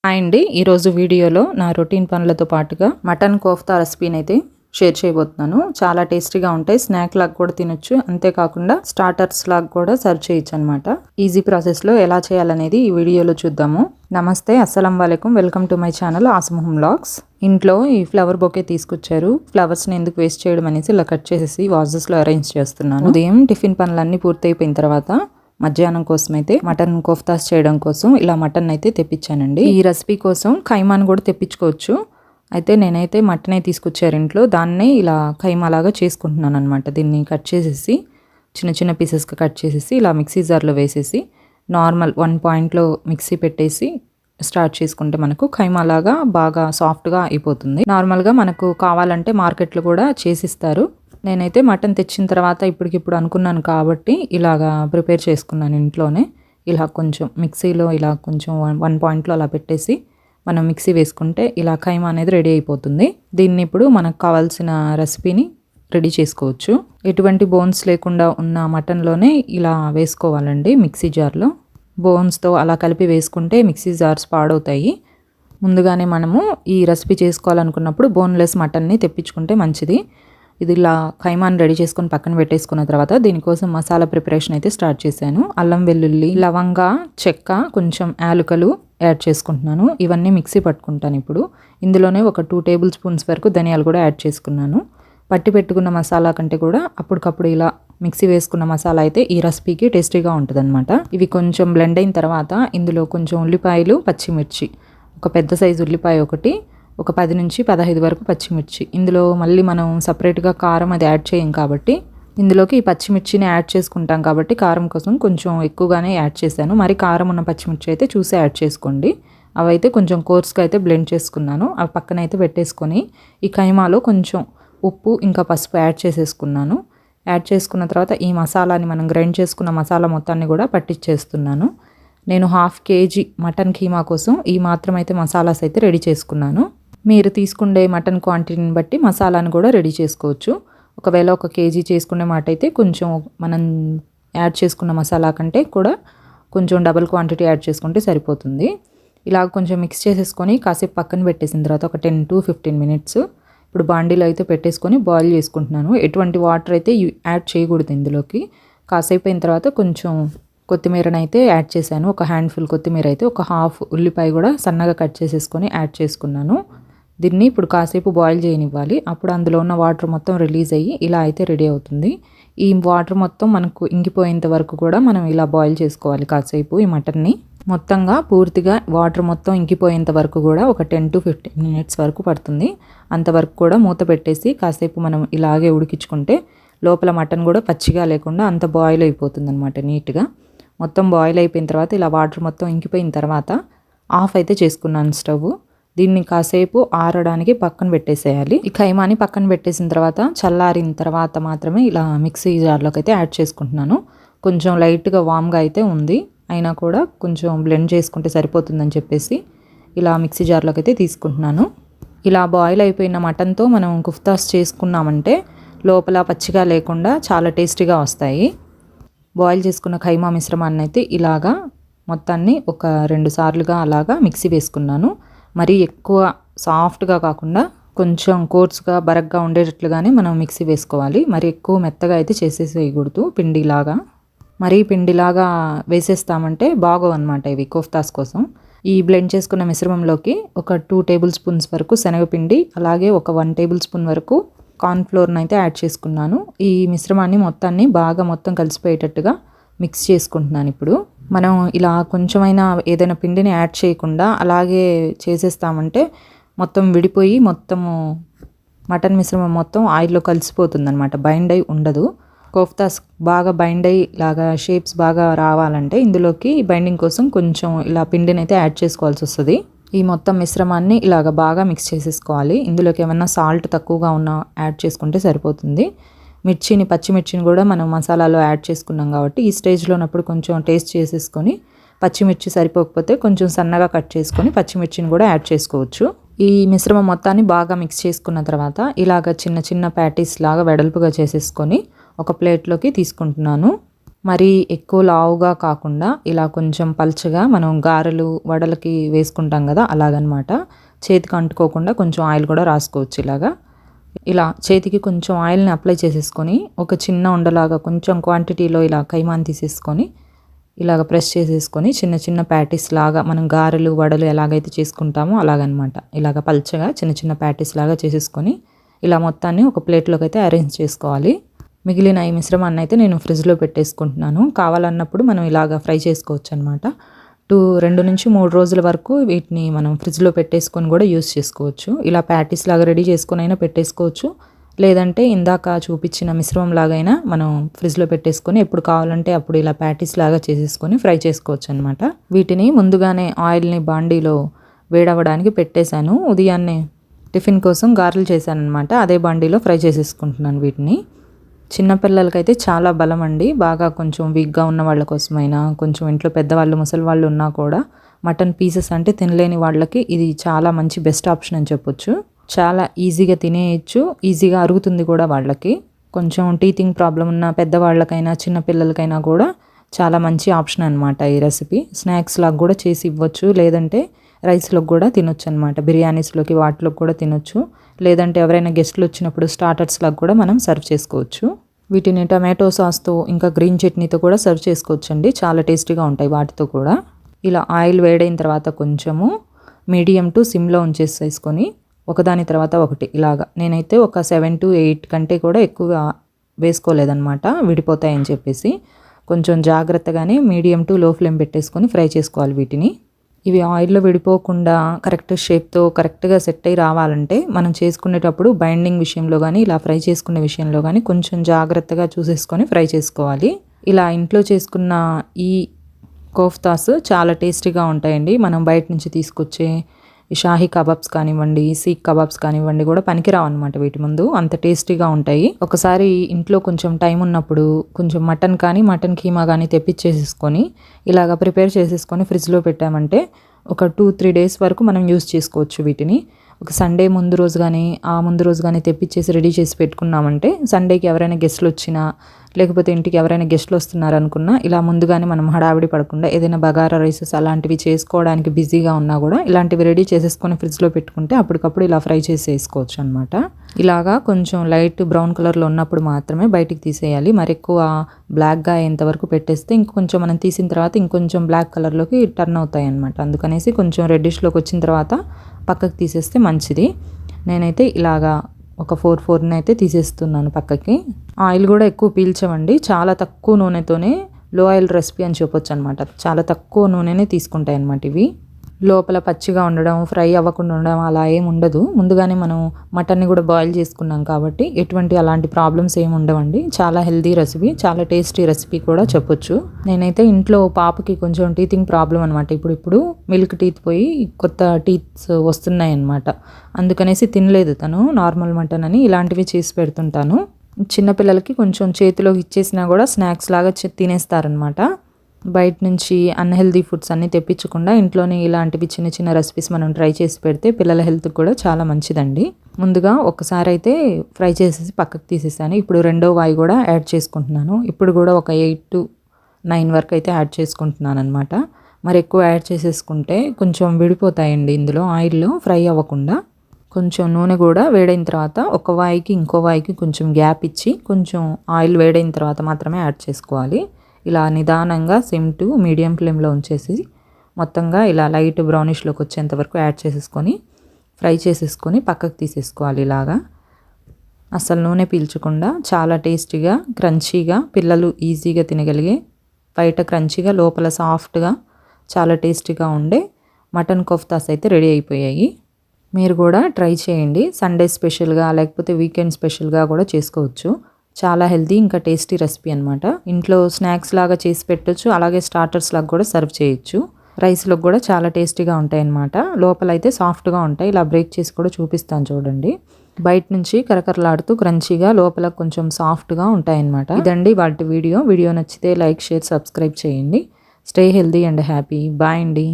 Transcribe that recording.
Hi అండి. ఈరోజు వీడియోలో నా రొటీన్ పనులతో పాటుగా మటన్ కోఫ్తా రెసిపీని అయితే షేర్ చేయబోతున్నాను. చాలా టేస్టీగా ఉంటాయి. స్నాక్ లాగా కూడా తినొచ్చు. అంతేకాకుండా స్టార్టర్స్ లాగా కూడా సర్వ్ చేయొచ్చు అనమాట. ఈజీ ప్రాసెస్లో ఎలా చేయాలనేది ఈ వీడియోలో చూద్దాము. నమస్తే, అస్సలం వాలేకుం. Welcome to my channel Asmaham vlogs. ఇంట్లో ఈ ఫ్లవర్ బొకే తీసుకొచ్చారు. ఫ్లవర్స్ని ఎందుకు వేస్ట్ చేయడం అనేసి ఇలా కట్ చేసేసి వాజెస్లో అరేంజ్ చేస్తున్నాను. ఉదయం టిఫిన్ పనులన్నీ పూర్తయిపోయిన తర్వాత మధ్యాహ్నం కోసం అయితే మటన్ కోఫ్తాస్ చేయడం కోసం ఇలా మటన్ అయితే తెప్పించానండి. ఈ రెసిపీ కోసం ఖైమాను కూడా తెప్పించుకోవచ్చు. అయితే నేనైతే మటనే తీసుకొచ్చారు ఇంట్లో. దాన్నే ఇలా ఖైమా లాగా చేసుకుంటున్నాను అనమాట. దీన్ని కట్ చేసేసి చిన్న చిన్న పీసెస్గా కట్ చేసేసి ఇలా మిక్సీ జార్లో వేసేసి నార్మల్ 1 పాయింట్లో మిక్సీ పెట్టేసి స్టార్ట్ చేసుకుంటే మనకు ఖైమా లాగా బాగా సాఫ్ట్గా అయిపోతుంది. నార్మల్గా మనకు కావాలంటే మార్కెట్లో కూడా చేసిస్తారు. నేనైతే మటన్ తెచ్చిన తర్వాత ఇప్పటికిప్పుడు అనుకున్నాను కాబట్టి ఇలాగా ప్రిపేర్ చేసుకున్నాను ఇంట్లోనే. ఇలా కొంచెం మిక్సీలో ఇలా కొంచెం 1 పాయింట్లో అలా పెట్టేసి మనం మిక్సీ వేసుకుంటే ఇలా ఖైమా అనేది రెడీ అయిపోతుంది. దీన్ని ఇప్పుడు మనకు కావాల్సిన రెసిపీని రెడీ చేసుకోవచ్చు. ఎటువంటి బోన్స్ లేకుండా ఉన్న మటన్లోనే ఇలా వేసుకోవాలండి మిక్సీ జార్లో. బోన్స్తో అలా కలిపి వేసుకుంటే మిక్సీ జార్స్ పాడవుతాయి. ముందుగానే మనము ఈ రెసిపీ చేసుకోవాలనుకున్నప్పుడు బోన్లెస్ మటన్ని తెప్పించుకుంటే మంచిది. ఇది ఇలా ఖైమాని రెడీ చేసుకొని పక్కన పెట్టేసుకున్న తర్వాత దీనికోసం మసాలా ప్రిపరేషన్ అయితే స్టార్ట్ చేశాను. అల్లం వెల్లుల్లి, లవంగా, చెక్క, కొంచెం యాలకులు యాడ్ చేసుకుంటున్నాను. ఇవన్నీ మిక్సీ పట్టుకుంటాను ఇప్పుడు. ఇందులోనే ఒక 2 టేబుల్ స్పూన్స్ వరకు ధనియాలు కూడా యాడ్ చేసుకున్నాను. పట్టి పెట్టుకున్న మసాలా కంటే కూడా అప్పటికప్పుడు ఇలా మిక్సీ వేసుకున్న మసాలా అయితే ఈ రెసిపీకి టేస్టీగా ఉంటుంది అనమాట. ఇవి కొంచెం బ్లెండ్ అయిన తర్వాత ఇందులో కొంచెం ఉల్లిపాయలు, పచ్చిమిర్చి, ఒక పెద్ద సైజు ఉల్లిపాయ ఒకటి, ఒక 10 నుంచి 15 వరకు పచ్చిమిర్చి. ఇందులో మళ్ళీ మనం సపరేట్గా కారం అది యాడ్ చేయం కాబట్టి ఇందులోకి ఈ పచ్చిమిర్చిని యాడ్ చేసుకుంటాం కాబట్టి కారం కోసం కొంచెం ఎక్కువగానే యాడ్ చేశాను. మరి కారం ఉన్న పచ్చిమిర్చి అయితే చూసి యాడ్ చేసుకోండి. అవైతే కొంచెం కోర్స్గా అయితే బ్లెండ్ చేసుకున్నాను. అవి పక్కన అయితే పెట్టేసుకొని ఈ ఖైమాలో కొంచెం ఉప్పు ఇంకా పసుపు యాడ్ చేసేసుకున్నాను. యాడ్ చేసుకున్న తర్వాత ఈ మసాలాని మనం గ్రైండ్ చేసుకున్న మసాలా మొత్తాన్ని కూడా పట్టించేస్తున్నాను. నేను 1/2 కేజీ మటన్ కీమా కోసం ఈ మాత్రం అయితే మసాలాస్ అయితే రెడీ చేసుకున్నాను. మీరు తీసుకునే మటన్ క్వాంటిటీని బట్టి మసాలాను కూడా రెడీ చేసుకోవచ్చు. ఒకవేళ 1 కేజీ చేసుకునే మాట అయితే కొంచెం మనం యాడ్ చేసుకున్న మసాలా కంటే కూడా కొంచెం డబుల్ క్వాంటిటీ యాడ్ చేసుకుంటే సరిపోతుంది. ఇలా కొంచెం మిక్స్ చేసేసుకొని కాసేపు పక్కన పెట్టేసిన తర్వాత ఒక 10 to 15 మినిట్స్ ఇప్పుడు బాండీలో అయితే పెట్టేసుకొని బాయిల్ చేసుకుంటున్నాను. ఎటువంటి వాటర్ అయితే యాడ్ చేయకూడదు ఇందులోకి. కాసేపు అయిన తర్వాత కొంచెం కొత్తిమీరని అయితే యాడ్ చేశాను. ఒక హ్యాండ్ఫుల్ కొత్తిమీర అయితే, ఒక 1/2 ఉల్లిపాయ కూడా సన్నగా కట్ చేసేసుకొని యాడ్ చేసుకున్నాను. దీన్ని ఇప్పుడు కాసేపు బాయిల్ చేయనివ్వాలి. అప్పుడు అందులో ఉన్న వాటర్ మొత్తం రిలీజ్ అయ్యి ఇలా అయితే రెడీ అవుతుంది. ఈ వాటర్ మొత్తం మనకు ఇంకిపోయేంత వరకు కూడా మనం ఇలా బాయిల్ చేసుకోవాలి కాసేపు ఈ మటన్ని. మొత్తంగా పూర్తిగా వాటర్ మొత్తం ఇంకిపోయేంత వరకు కూడా ఒక 10 to 15 మినిట్స్ వరకు పడుతుంది. అంతవరకు కూడా మూత పెట్టేసి కాసేపు మనం ఇలాగే ఉడికించుకుంటే లోపల మటన్ కూడా పచ్చిగా లేకుండా అంత బాయిల్ అయిపోతుంది అనమాట నీట్గా. మొత్తం బాయిల్ అయిపోయిన తర్వాత ఇలా వాటర్ మొత్తం ఇంకిపోయిన తర్వాత ఆఫ్ అయితే చేసుకున్నాను స్టవ్. దీన్ని కాసేపు ఆరడానికి పక్కన పెట్టేసేయాలి. ఈ ఖైమాని పక్కన పెట్టేసిన తర్వాత చల్లారిన తర్వాత మాత్రమే ఇలా మిక్సీ జార్లోకి అయితే యాడ్ చేసుకుంటున్నాను. కొంచెం లైట్గా వామ్గా అయితే ఉంది, అయినా కూడా కొంచెం బ్లెండ్ చేసుకుంటే సరిపోతుందని చెప్పేసి ఇలా మిక్సీ జార్లోకి అయితే తీసుకుంటున్నాను. ఇలా బాయిల్ అయిపోయిన మటన్తో మనం కుఫ్తాస్ చేసుకున్నామంటే లోపల పచ్చిగా లేకుండా చాలా టేస్టీగా వస్తాయి. బాయిల్ చేసుకున్న ఖైమా మిశ్రమాన్ని అయితే ఇలాగా మొత్తాన్ని ఒక 2 సార్లుగా అలాగా మిక్సీ వేసుకున్నాను. మరీ ఎక్కువ సాఫ్ట్గా కాకుండా కొంచెం కోర్స్గా బరగ్గా ఉండేటట్లుగానే మనం మిక్సీ వేసుకోవాలి. మరి ఎక్కువ మెత్తగా అయితే చేసేసేయకూడదు పిండిలాగా. మరీ పిండిలాగా వేసేస్తామంటే బాగోవు అనమాట ఇవి కోఫ్తాస్ కోసం. ఈ బ్లెండ్ చేసుకున్న మిశ్రమంలోకి ఒక 2 టేబుల్ స్పూన్స్ వరకు శనగపిండి, అలాగే ఒక 1 టేబుల్ స్పూన్ వరకు కార్న్ఫ్లోర్ని అయితే యాడ్ చేసుకున్నాను. ఈ మిశ్రమాన్ని మొత్తాన్ని బాగా మొత్తం కలిసిపోయేటట్టుగా మిక్స్ చేసుకుంటున్నాను. ఇప్పుడు మనం ఇలా కొంచెమైనా ఏదైనా పిండిని యాడ్ చేయకుండా అలాగే చేసేస్తామంటే మొత్తం విడిపోయి మొత్తము మటన్ మిశ్రమం మొత్తం ఆయిల్లో కలిసిపోతుంది అనమాట. బైండ్ అయి ఉండదు. కోఫ్తాస్ బాగా బైండ్ అయ్యి ఇలాగా షేప్స్ బాగా రావాలంటే ఇందులోకి బైండింగ్ కోసం కొంచెం ఇలా పిండిని అయితే యాడ్ చేసుకోవాల్సి వస్తుంది. ఈ మొత్తం మిశ్రమాన్ని ఇలాగ బాగా మిక్స్ చేసేసుకోవాలి. ఇందులోకి ఏమన్నా సాల్ట్ తక్కువగా ఉన్న యాడ్ చేసుకుంటే సరిపోతుంది. పచ్చిమిర్చిని కూడా మనం మసాలాలో యాడ్ చేసుకున్నాం కాబట్టి ఈ స్టేజ్లో ఉన్నప్పుడు కొంచెం టేస్ట్ చేసేసుకొని పచ్చిమిర్చి సరిపోకపోతే కొంచెం సన్నగా కట్ చేసుకొని పచ్చిమిర్చిని కూడా యాడ్ చేసుకోవచ్చు. ఈ మిశ్రమం మొత్తాన్ని బాగా మిక్స్ చేసుకున్న తర్వాత ఇలాగ చిన్న చిన్న ప్యాటీస్ లాగా వెడల్పుగా చేసేసుకొని ఒక ప్లేట్లోకి తీసుకుంటున్నాను. మరీ ఎక్కువ లావుగా కాకుండా ఇలా కొంచెం పల్చగా మనం గారెలు వడలకి వేసుకుంటాం కదా అలాగనమాట. చేతికి అంటుకోకుండా కొంచెం ఆయిల్ కూడా రాసుకోవచ్చు ఇలాగా. ఇలా చేతికి కొంచెం ఆయిల్ని అప్లై చేసేసుకొని ఒక చిన్న ఉండలాగా కొంచెం క్వాంటిటీలో ఇలా కైమాన్ తీసేసుకొని ఇలాగ ప్రెస్ చేసేసుకొని చిన్న చిన్న ప్యాటీస్ లాగా మనం గారెలు వడలు ఎలాగైతే చేసుకుంటామో అలాగనమాట. ఇలాగ పల్చగా చిన్న చిన్న ప్యాటీస్ లాగా చేసేసుకొని ఇలా మొత్తాన్ని ఒక ప్లేట్లోకి అయితే అరేంజ్ చేసుకోవాలి. మిగిలిన ఈ మిశ్రమాన్ని అయితే నేను ఫ్రిడ్జ్లో పెట్టేసుకుంటున్నాను. కావాలన్నప్పుడు మనం ఇలాగ ఫ్రై చేసుకోవచ్చు అనమాట. 2 నుంచి 3 రోజుల వరకు వీటిని మనం ఫ్రిడ్జ్లో పెట్టేసుకొని కూడా యూస్ చేసుకోవచ్చు. ఇలా ప్యాటీస్ లాగా రెడీ చేసుకొని అయినా పెట్టేసుకోవచ్చు. లేదంటే ఇందాక చూపించిన మిశ్రమం లాగైనా మనం ఫ్రిడ్జ్లో పెట్టేసుకొని ఎప్పుడు కావాలంటే అప్పుడు ఇలా ప్యాటీస్ లాగా చేసేసుకొని ఫ్రై చేసుకోవచ్చు అనమాట. వీటిని ముందుగానే ఆయిల్ని బాండీలో వేడవడానికి పెట్టేశాను. ఉదయాన్నే టిఫిన్ కోసం గారెలు చేశాను అనమాట. అదే బాండీలో ఫ్రై చేసేసుకుంటున్నాను వీటిని. చిన్నపిల్లలకైతే చాలా బలం అండి. బాగా కొంచెం వీక్గా ఉన్న వాళ్ళ కోసమైనా కొంచెం ఇంట్లో పెద్దవాళ్ళు ముసలి వాళ్ళు ఉన్నా కూడా మటన్ పీసెస్ అంటే తినలేని వాళ్ళకి ఇది చాలా మంచి బెస్ట్ ఆప్షన్ అని చెప్పొచ్చు. చాలా ఈజీగా తినేయచ్చు, ఈజీగా అరుగుతుంది కూడా వాళ్ళకి. కొంచెం టీతింగ్ ప్రాబ్లం ఉన్న పెద్దవాళ్ళకైనా చిన్నపిల్లలకైనా కూడా చాలా మంచి ఆప్షన్ అనమాట ఈ రెసిపీ. స్నాక్స్ లాగా కూడా చేసి ఇవ్వచ్చు, లేదంటే రైస్లోకి కూడా తినొచ్చు అనమాట. బిర్యానీస్లోకి వాటిలోకి కూడా తినొచ్చు, లేదంటే ఎవరైనా గెస్ట్లు వచ్చినప్పుడు స్టార్టర్స్ లాగా కూడా మనం సర్వ్ చేసుకోవచ్చు. వీటిని టమాటో సాస్తో ఇంకా గ్రీన్ చట్నీతో కూడా సర్వ్ చేసుకోవచ్చు అండి. చాలా టేస్టీగా ఉంటాయి వాటితో కూడా. ఇలా ఆయిల్ వేడైన తర్వాత కొంచెము మీడియం టు సిమ్లో ఉంచేసేసుకొని ఒకదాని తర్వాత ఒకటి ఇలాగా నేనైతే ఒక 7 to 8 కంటే కూడా ఎక్కువ వేసుకోలేదన్నమాట, విడిపోతాయని చెప్పేసి. కొంచెం జాగ్రత్తగానే మీడియం టు లో ఫ్లేమ్ పెట్టేసుకొని ఫ్రై చేసుకోవాలి వీటిని. ఇవి ఆయిల్లో విడిపోకుండా కరెక్ట్ షేప్తో కరెక్ట్గా సెట్ అయ్యి రావాలంటే మనం చేసుకునేటప్పుడు బైండింగ్ విషయంలో కానీ ఇలా ఫ్రై చేసుకునే విషయంలో కానీ కొంచెం జాగ్రత్తగా చూసేసుకొని ఫ్రై చేసుకోవాలి. ఇలా ఇంట్లో చేసుకున్న ఈ కోఫ్తాస్ చాలా టేస్టీగా ఉంటాయండి. మనం బయట నుంచి తీసుకొచ్చే ఈ షాహీ కబాబ్స్ కానివ్వండి, సీక్ కబాబ్స్ కానివ్వండి కూడా పనికిరావు అనమాట వీటి ముందు, అంత టేస్టీగా ఉంటాయి. ఒకసారి ఇంట్లో కొంచెం టైం ఉన్నప్పుడు కొంచెం మటన్ కానీ మటన్ కీమా కానీ తెప్పించేసేసుకొని ఇలాగ ప్రిపేర్ చేసేసుకొని ఫ్రిడ్జ్లో పెట్టామంటే ఒక 2-3 డేస్ వరకు మనం యూస్ చేసుకోవచ్చు వీటిని. ఒక సండే ముందు రోజు కానీ ఆ ముందు రోజు కానీ తెప్పించేసి రెడీ చేసి పెట్టుకున్నామంటే సండేకి ఎవరైనా గెస్ట్లు వచ్చినా లేకపోతే ఇంటికి ఎవరైనా గెస్ట్లు వస్తున్నారనుకున్నా ఇలా ముందుగానే మనం హడావిడి పడకుండా ఏదైనా బగారా రైసెస్ అలాంటివి చేసుకోవడానికి బిజీగా ఉన్నా కూడా ఇలాంటివి రెడీ చేసేసుకొని ఫ్రిడ్జ్లో పెట్టుకుంటే అప్పటికప్పుడు ఇలా ఫ్రై చేసి వేసుకోవచ్చు అనమాట. ఇలాగా కొంచెం లైట్ బ్రౌన్ కలర్లో ఉన్నప్పుడు మాత్రమే బయటికి తీసేయాలి. మరి ఎక్కువ బ్లాక్గా అయ్యేంతవరకు పెట్టేస్తే ఇంకొంచెం మనం తీసిన తర్వాత ఇంకొంచెం బ్లాక్ కలర్లోకి టర్న్ అవుతాయి అనమాట. అందుకనేసి కొంచెం రెడ్డిష్లోకి వచ్చిన తర్వాత పక్కకు తీసేస్తే మంచిది. నేనైతే ఇలాగా ఒక 4 అయితే తీసేస్తున్నాను పక్కకి. ఆయిల్ కూడా ఎక్కువ పీల్చవండి, చాలా తక్కువ నూనెతోనే లో ఆయిల్ రెసిపీ అని చెప్పొచ్చు అనమాట. చాలా తక్కువ నూనెనే తీసుకుంటాయి అనమాట ఇవి. లోపల పచ్చిగా ఉండడం, ఫ్రై అవ్వకుండా ఉండడం అలా ఏమి ఉండదు. ముందుగానే మనం మటన్ని కూడా బాయిల్ చేసుకున్నాం కాబట్టి ఎటువంటి అలాంటి ప్రాబ్లమ్స్ ఏమి ఉండవండి. చాలా హెల్దీ రెసిపీ, చాలా టేస్టీ రెసిపీ కూడా చెప్పొచ్చు. నేనైతే ఇంట్లో పాపకి కొంచెం టీతింగ్ ప్రాబ్లం అనమాట. ఇప్పుడు మిల్క్ టీత్ పోయి కొత్త టీత్స్ వస్తున్నాయి అనమాట. అందుకనేసి తినలేదు తను నార్మల్ మటన్ అని. ఇలాంటివి చేసి పెడుతుంటాను. చిన్నపిల్లలకి కొంచెం చేతిలోకి ఇచ్చేసినా కూడా స్నాక్స్ లాగా తినేస్తారనమాట. బయట నుంచి అన్హెల్దీ ఫుడ్స్ అన్నీ తెప్పించకుండా ఇంట్లోనే ఇలాంటివి చిన్న చిన్న రెసిపీస్ మనం ట్రై చేసి పెడితే పిల్లల హెల్త్కి కూడా చాలా మంచిదండి. ముందుగా ఒకసారి అయితే ఫ్రై చేసేసి పక్కకు తీసేసాను. ఇప్పుడు రెండో వాయి కూడా యాడ్ చేసుకుంటున్నాను. ఇప్పుడు కూడా ఒక 8 to 9 వరకు అయితే యాడ్ చేసుకుంటున్నాను అనమాట. మరి ఎక్కువ యాడ్ చేసేసుకుంటే కొంచెం విడిపోతాయండి ఇందులో ఆయిల్లో ఫ్రై అవ్వకుండా. కొంచెం నూనె కూడా వేడైన తర్వాత ఒక వాయికి ఇంకో వాయికి కొంచెం గ్యాప్ ఇచ్చి కొంచెం ఆయిల్ వేడైన తర్వాత మాత్రమే యాడ్ చేసుకోవాలి. ఇలా నిదానంగా సిమ్ టు మీడియం ఫ్లేమ్లో ఉంచేసి మొత్తంగా ఇలా లైట్ బ్రౌనిష్లోకి వచ్చేంత వరకు యాడ్ చేసేసుకొని ఫ్రై చేసేసుకొని పక్కకు తీసేసుకోవాలి. ఇలాగా అసలు నూనె పీల్చకుండా చాలా టేస్టీగా క్రంచీగా పిల్లలు ఈజీగా తినగలిగే, బయట క్రంచీగా లోపల సాఫ్ట్గా చాలా టేస్టీగా ఉండే మటన్ కోఫ్తాస్ అయితే రెడీ అయిపోయాయి. మీరు కూడా ట్రై చేయండి. సండే స్పెషల్గా లేకపోతే వీకెండ్ స్పెషల్గా కూడా చేసుకోవచ్చు. చాలా హెల్తీ ఇంకా టేస్టీ రెసిపీ అనమాట. ఇంట్లో స్నాక్స్ లాగా చేసి పెట్టొచ్చు, అలాగే స్టార్టర్స్ లాగా కూడా సర్వ్ చేయొచ్చు. రైస్లో కూడా చాలా టేస్టీగా ఉంటాయి అన్నమాట. లోపల అయితే సాఫ్ట్గా ఉంటాయి. ఇలా బ్రేక్ చేసి కూడా చూపిస్తాను చూడండి. బయట నుంచి కరకరలాడుతూ క్రంచీగా, లోపల కొంచెం సాఫ్ట్గా ఉంటాయన్నమాట. ఇదండి వాటి వీడియో నచ్చితే లైక్, షేర్, సబ్స్క్రైబ్ చేయండి. Stay healthy and happy. Bye అండి.